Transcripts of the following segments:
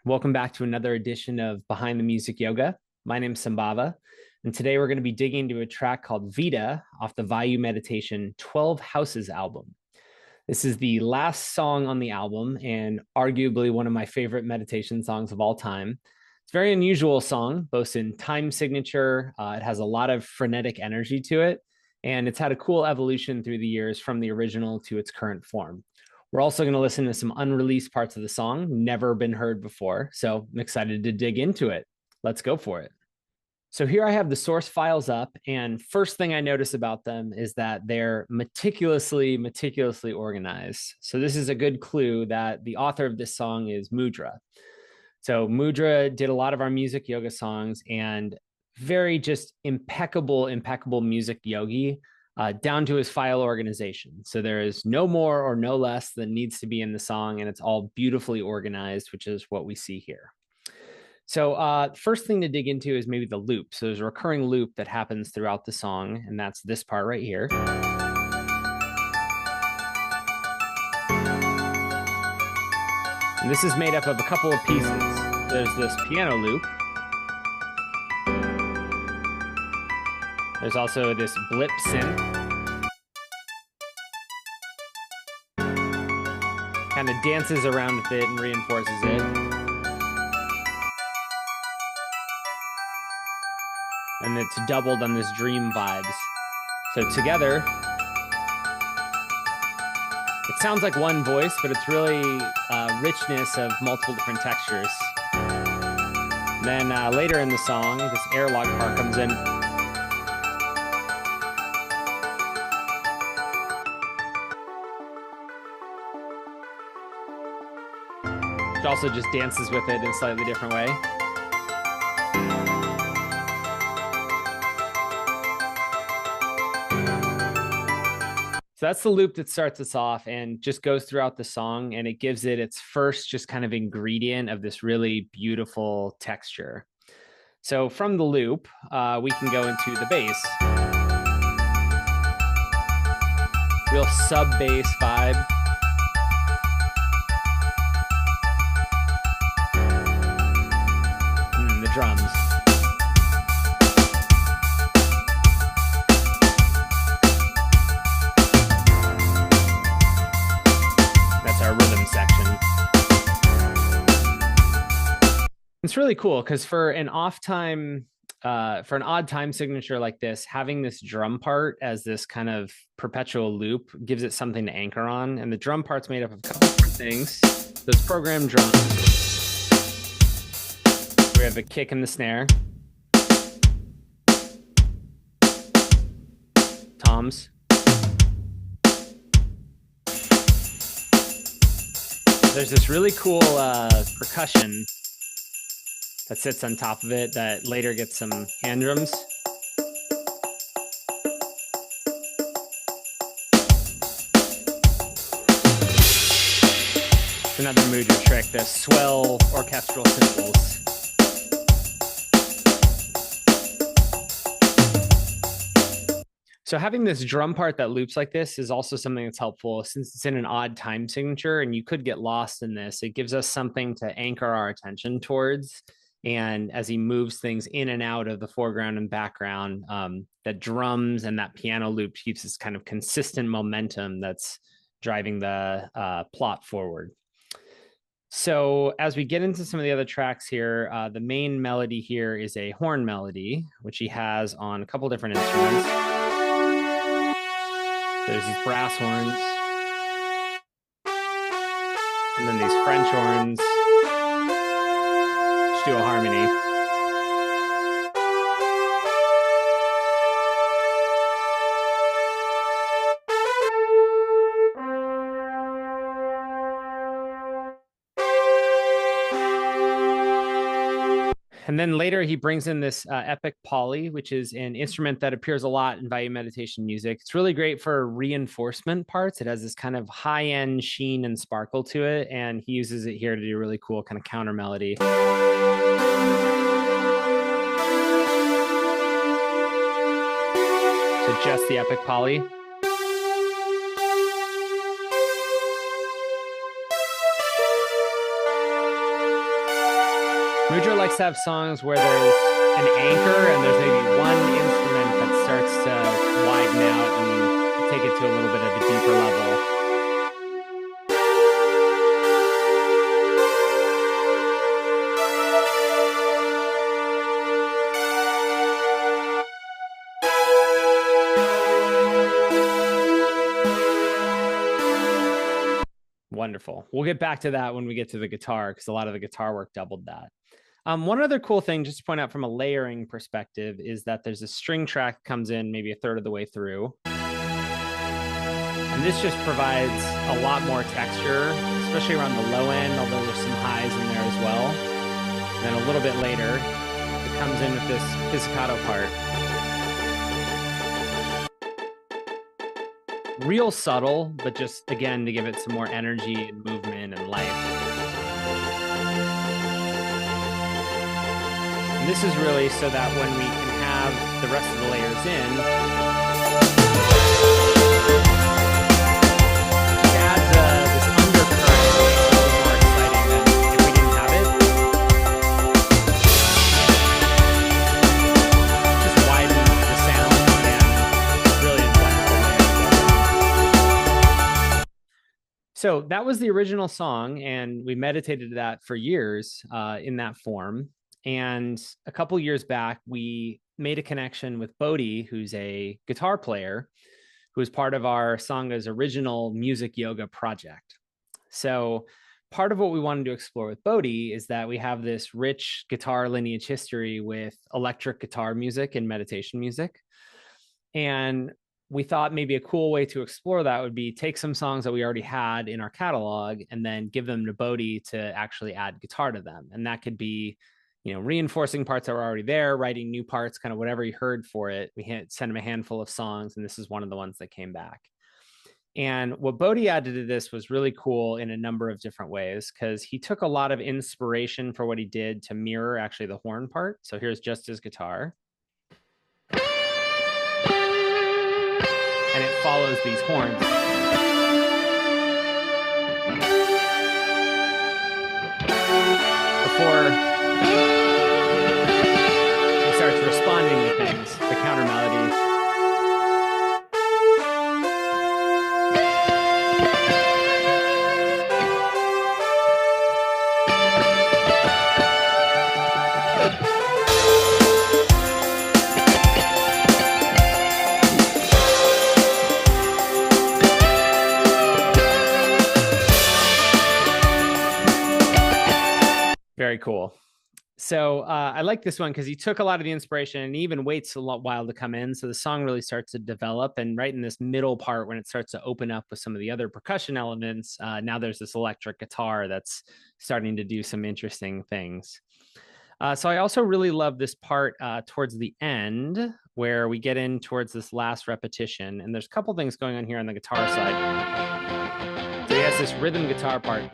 Welcome back to another edition of Behind the Music Yoga. My name's Sambhava, and today we're going to be digging into a track called Vita off the Vayu Meditation 12 Houses album. This is the last song on the album and arguably one of my favorite meditation songs of all time. It's a very unusual song, both in time signature, it has a lot of frenetic energy to it, and it's had a cool evolution through the years from the original to its current form. We're also going to listen to some unreleased parts of the song, never been heard before. So I'm excited to dig into it. Let's go for it. So here I have the source files up, and first thing I notice about them is that they're meticulously organized. So this is a good clue that the author of this song is Mudra. So Mudra did a lot of our music yoga songs, and very just impeccable music yogi, down to his file organization. So there is no more or no less than needs to be in the song, and it's all beautifully organized, which is what we see here. So first thing to dig into is maybe the loop. So there's a recurring loop that happens throughout the song, and that's this part right here. And this is made up of a couple of pieces. There's this piano loop. There's also this blip synth. Kind of dances around with it and reinforces it. And it's doubled on this dream vibes. So together, it sounds like one voice, but it's really richness of multiple different textures. Then later in the song, this airlock part comes in. Which also just dances with it in a slightly different way. So that's the loop that starts us off and just goes throughout the song, and it gives it its first just kind of ingredient of this really beautiful texture. So from the loop, we can go into the bass. Real sub-bass vibe. The drums. Our rhythm section. It's really cool because for an odd time signature like this, having this drum part as this kind of perpetual loop gives it something to anchor on. And the drum part's made up of a couple different things. Those programmed drums. We have a kick and the snare. Toms. There's this really cool percussion that sits on top of it that later gets some hand drums. It's another Mudra trick, the swell orchestral cymbals. So having this drum part that loops like this is also something that's helpful since it's in an odd time signature and you could get lost in this. It gives us something to anchor our attention towards. And as he moves things in and out of the foreground and background, that drums and that piano loop keeps this kind of consistent momentum that's driving the plot forward. So as we get into some of the other tracks here, the main melody here is a horn melody, which he has on a couple different instruments. There's these brass horns, and then these French horns, which do a harmony. And then later he brings in this epic poly, which is an instrument that appears a lot in Vayu meditation music. It's really great for reinforcement parts. It has this kind of high-end sheen and sparkle to it, and he uses it here to do a really cool kind of counter melody. So just the epic poly. Mudra likes to have songs where there's an anchor and there's maybe one instrument that starts to widen out and take it to a little bit of a deeper level. Wonderful. We'll get back to that when we get to the guitar, because a lot of the guitar work doubled that. One other cool thing, just to point out from a layering perspective, is that there's a string track that comes in maybe a third of the way through. And this just provides a lot more texture, especially around the low end, although there's some highs in there as well. And then a little bit later, it comes in with this pizzicato part. Real subtle, but just, again, to give it some more energy and movement and life. And this is really so that when we can have the rest of the layers in, it adds this undercurrent that makes it a little more exciting than if we didn't have it. Just widens the sound and really is wonderful layers. So that was the original song, and we meditated that for years in that form. And a couple years back, we made a connection with Bodhi, who's a guitar player, who was part of our Sangha's original music yoga project. So part of what we wanted to explore with Bodhi is that we have this rich guitar lineage history with electric guitar music and meditation music. And we thought maybe a cool way to explore that would be take some songs that we already had in our catalog and then give them to Bodhi to actually add guitar to them. And that could be, reinforcing parts that were already there, writing new parts, kind of whatever he heard for it. We sent him a handful of songs, and this is one of the ones that came back. And what Bodhi added to this was really cool in a number of different ways, because he took a lot of inspiration for what he did to mirror actually the horn part. So here's just his guitar. And it follows these horns. Before he starts responding to things, the counter melody. Very cool. So I like this one because he took a lot of the inspiration and he even waits a while to come in. So the song really starts to develop. And right in this middle part, when it starts to open up with some of the other percussion elements, now there's this electric guitar that's starting to do some interesting things. So I also really love this part towards the end where we get in towards this last repetition. And there's a couple things going on here on the guitar side. So he has this rhythm guitar part.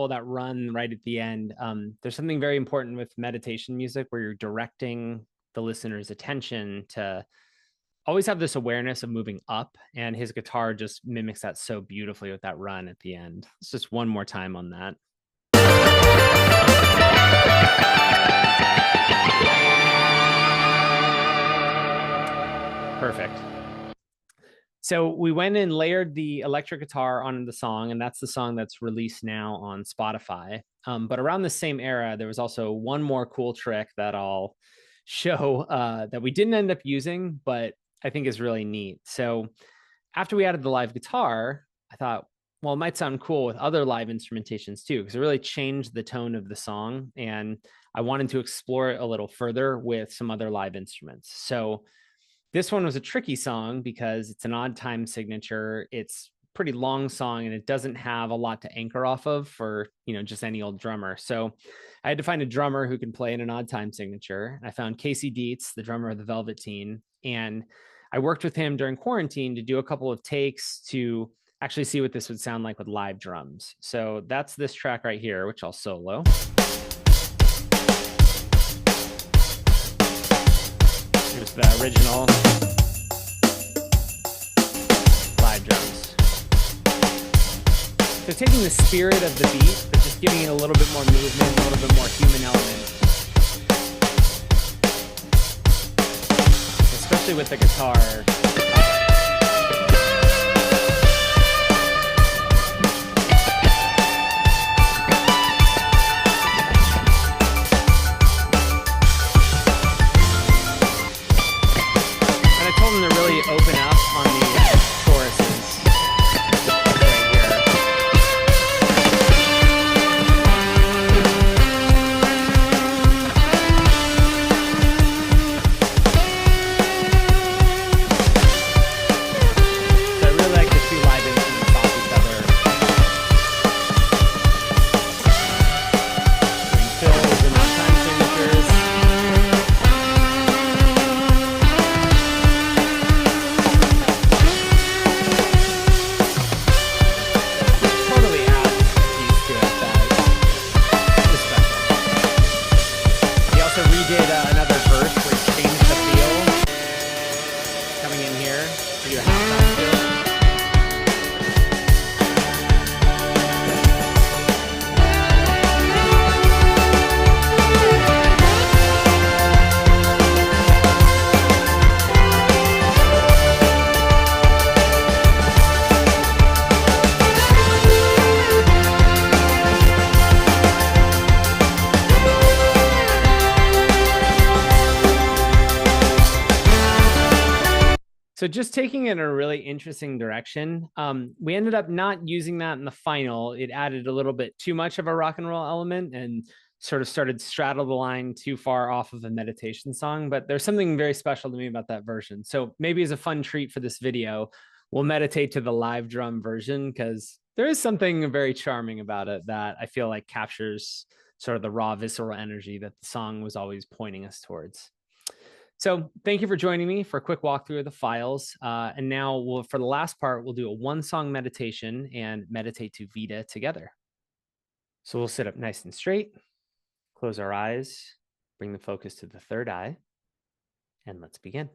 That run right at the end. There's something very important with meditation music where you're directing the listener's attention to always have this awareness of moving up, and his guitar just mimics that so beautifully with that run at the end. It's just one more time on that. Perfect. So we went and layered the electric guitar on the song, and that's the song that's released now on Spotify. But around the same era, there was also one more cool trick that I'll show that we didn't end up using, but I think is really neat. So after we added the live guitar, I thought, well, it might sound cool with other live instrumentations too, because it really changed the tone of the song. And I wanted to explore it a little further with some other live instruments. So this one was a tricky song because it's an odd time signature. It's a pretty long song and it doesn't have a lot to anchor off of for, just any old drummer. So I had to find a drummer who can play in an odd time signature. I found Casey Dietz, the drummer of the Velveteen, and I worked with him during quarantine to do a couple of takes to actually see what this would sound like with live drums. So that's this track right here, which I'll solo. Here's the original live drums. So taking the spirit of the beat, but just giving it a little bit more movement, a little bit more human element. Especially with the guitar. To really open up on the choruses right here. So I really like the two live instruments off each other. Doing fills and on-time signatures. Did another verse where it changed the feel. Coming in here to do a halftime feel. So just taking it in a really interesting direction. We ended up not using that in the final. It added a little bit too much of a rock and roll element and sort of started to straddle the line too far off of a meditation song, but there's something very special to me about that version. So maybe as a fun treat for this video, we'll meditate to the live drum version because there is something very charming about it that I feel like captures sort of the raw visceral energy that the song was always pointing us towards. So thank you for joining me for a quick walkthrough of the files. And now for the last part, we'll do a one-song meditation and meditate to Vita together. So we'll sit up nice and straight, close our eyes, bring the focus to the third eye, and let's begin.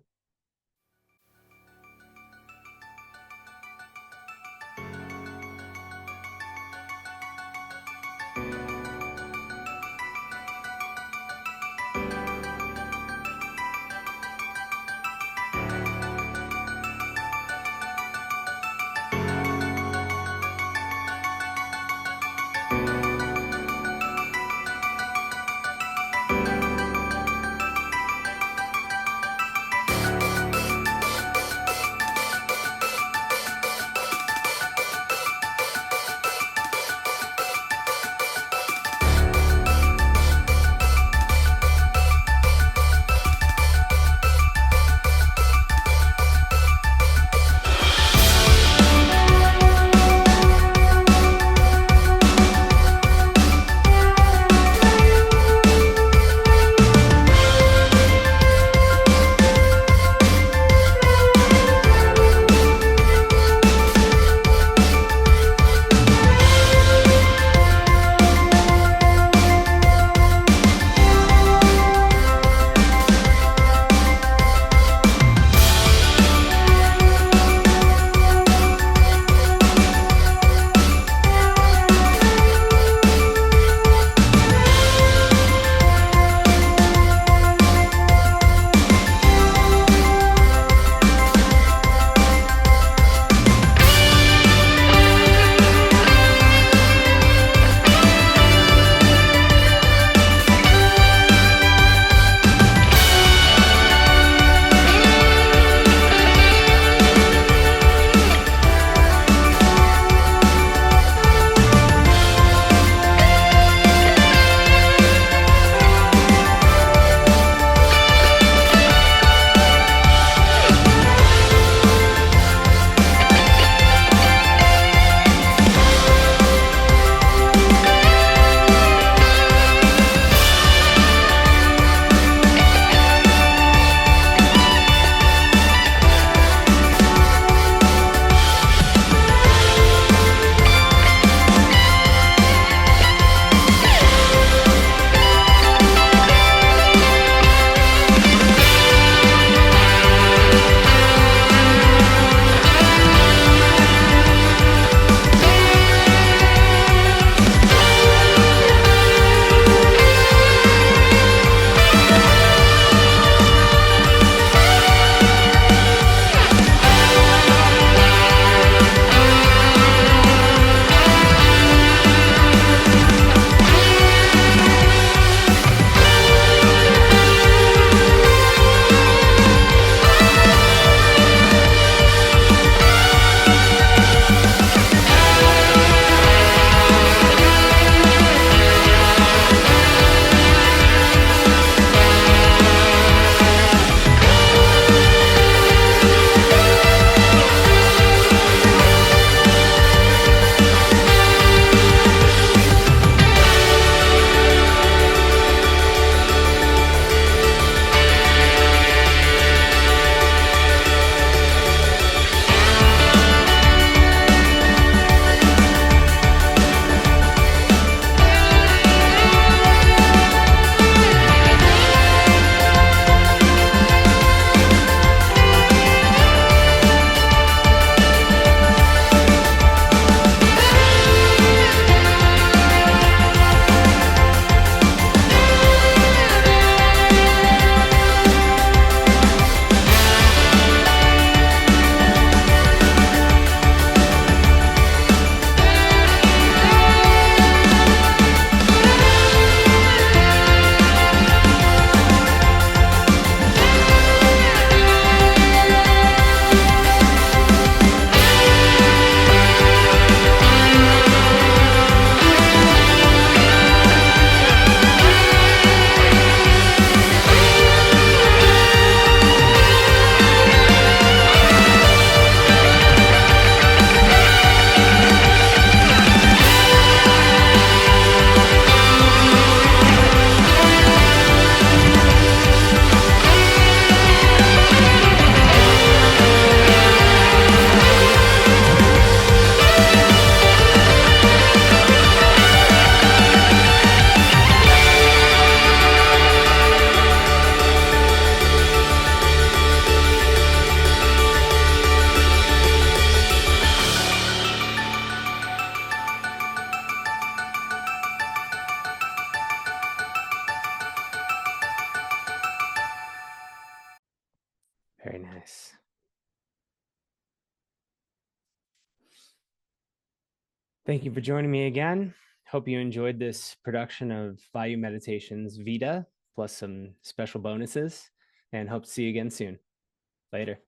Very nice. Thank you for joining me again. Hope you enjoyed this production of Vayu Meditation's Vita, plus some special bonuses, and hope to see you again soon. Later.